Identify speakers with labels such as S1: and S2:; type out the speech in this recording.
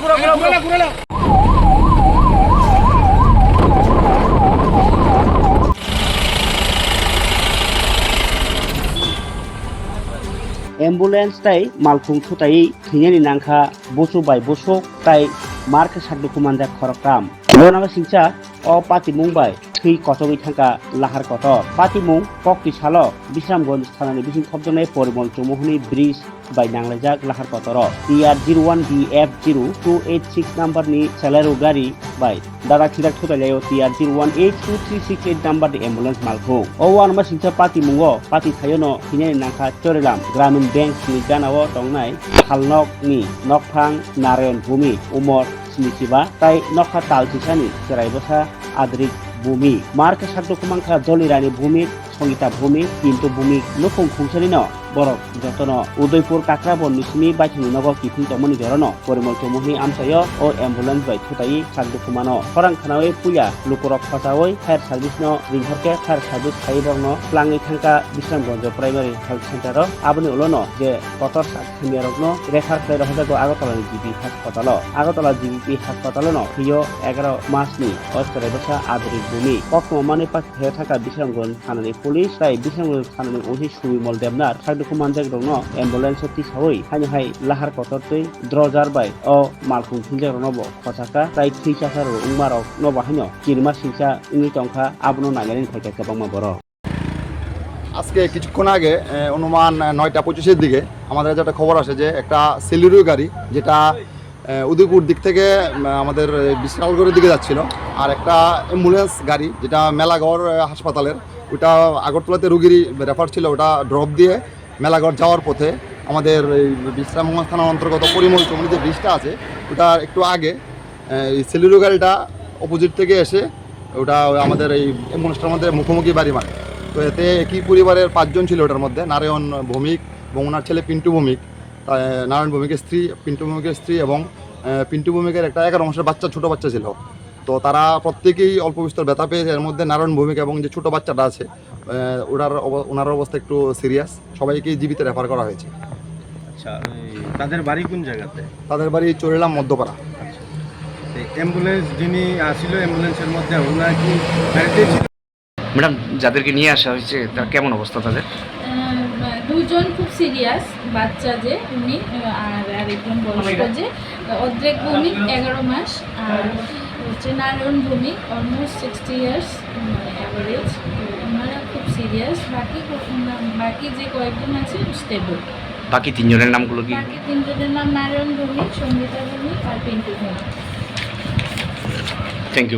S1: Ambulance tai malkhung thutai thingani nangkha bosu bai bosok tai MARKHE sakdu kumanda Khoroktham Wanama Sinsa o pati mungbai thui kotogui thangka lahar kotor pati mung kokti salo Bisramganj thanani bising khobjonai porimol chumuhni bridge bai nanglajak lahar kotoro TR 01BF0286 number ni salero gari bai dara khidak thutalayo TR 01823668 number ni ambulance malkhung o Wanama Sinsa pati mungo pati thayono thingani nangkha chorelam gramin bank ni ganao tongnai halnok ni nokphang narayan bhumi umor Sinisiba tai nokha talchisani seraibosa adrik bumi MARKHE sakdu kumangkha jolirani bumi Songita bumi pintu bumi Nukhung Khungchani Borok jotono Udaipur Kakrabon nisini baithani nogo kifing tomoni dorono porimol tomuhi amsayo o ambulance bai thutai sakdu kumano horang khanawi puya lukurok khosawi fire service no ringhorke fire service khaiborno plangi thangka Bisramganj primary health center aboni ulono je kotor sakhamiyarokno refer khlai rohajago Agotala GP hospital Agotala GP hospital no hiyo 11 March ni oskare basa adrik bumi kokmo mani pak he thaka Bisramganj thanani police tai Bisramganj thanani ohi suimol demnar kumanjak rongno ambulance tisawoi haini hai lahar kotor tui drojar bai o malkhung thinjak rongno bo khochaka tai thisa ro ungmarok no bahaino Krima Sinsa Wngwi tongkha abno nagani thaika kabangma borok
S2: আজকে কিছুক্ষণ আগে অনুমান 9টা 25 এর দিকে আমাদের কাছে একটা খবর আসে যে একটা সেলুরো গাড়ি যেটা উদয়পুর দিক থেকে আমাদের বিশালগড়ের দিকে যাচ্ছিল আর একটা অ্যাম্বুলেন্স গাড়ি যেটা মেলাগড় হাসপাতালের ওটা আগরতলাতে রোগীর রেফার ছিল ওটা ড্রপ দিয়ে মেলাগড় যাওয়ার পথে আমাদের বিশ্রামগঞ্জ থানার অন্তর্গত পরিমল চমনি যে ব্রিজটা আছে ওটা একটু আগে এই সেলুরো গাড়িটা অপোজিট থেকে এসে ওটা আমাদের এই অ্যাম্বুলেন্সটার মধ্যে মুখোমুখি বাড়ি মারে তো এতে একই পরিবারের 5 জন ছিল ওটার মধ্যে নারায়ণ ভৌমিক এবং ওনার ছেলে পিন্টু ভৌমিক নারায়ণ ভৌমিকের স্ত্রী পিন্টু ভৌমিকের স্ত্রী এবং পিন্টু ভৌমিকের একটা 11 মাসের বাচ্চা ছোটো বাচ্চা ছিল তো তারা প্রত্যেকেই অল্প বিস্তর ব্যথা পেয়েছে এর মধ্যে নারায়ণ ভৌমিক এবং যে ছোটো বাচ্চাটা আছে ওনার অবস্থা একটু সিরিয়াস সবাইকেই জীবিত রেফার করা হয়েছে।
S3: আচ্ছা তাদের বাড়ি কোন জায়গাতে?
S2: তাদের বাড়ি চোরেলাম মধ্যপাড়া।
S3: অ্যাম্বুলেন্স যিনি আসছিল অ্যাম্বুলেন্সের মধ্যে ওনার কি
S4: ম্যাডাম যাদেরকে নিয়ে আসা হয়েছে তার কেমন অবস্থা তাদের?
S5: দুজন খুব সিরিয়াস বাচ্চা যে উনি আর একজন বয়স্ক যে অর্ধেক ভূমিক 11 মাস আর হচ্ছে Narayan Bhowmik almost 60 years average ওনারা খুব সিরিয়াস বাকি যে কয়েকজন আছে স্টেবল।
S4: বাকি তিনজনের নামগুলো কি?
S5: বাকি তিনজনের নাম নারায়ণ ভূমিক সঙ্গীতা ভূমিক আর পিন্টু ভূমিক।
S4: Thank you.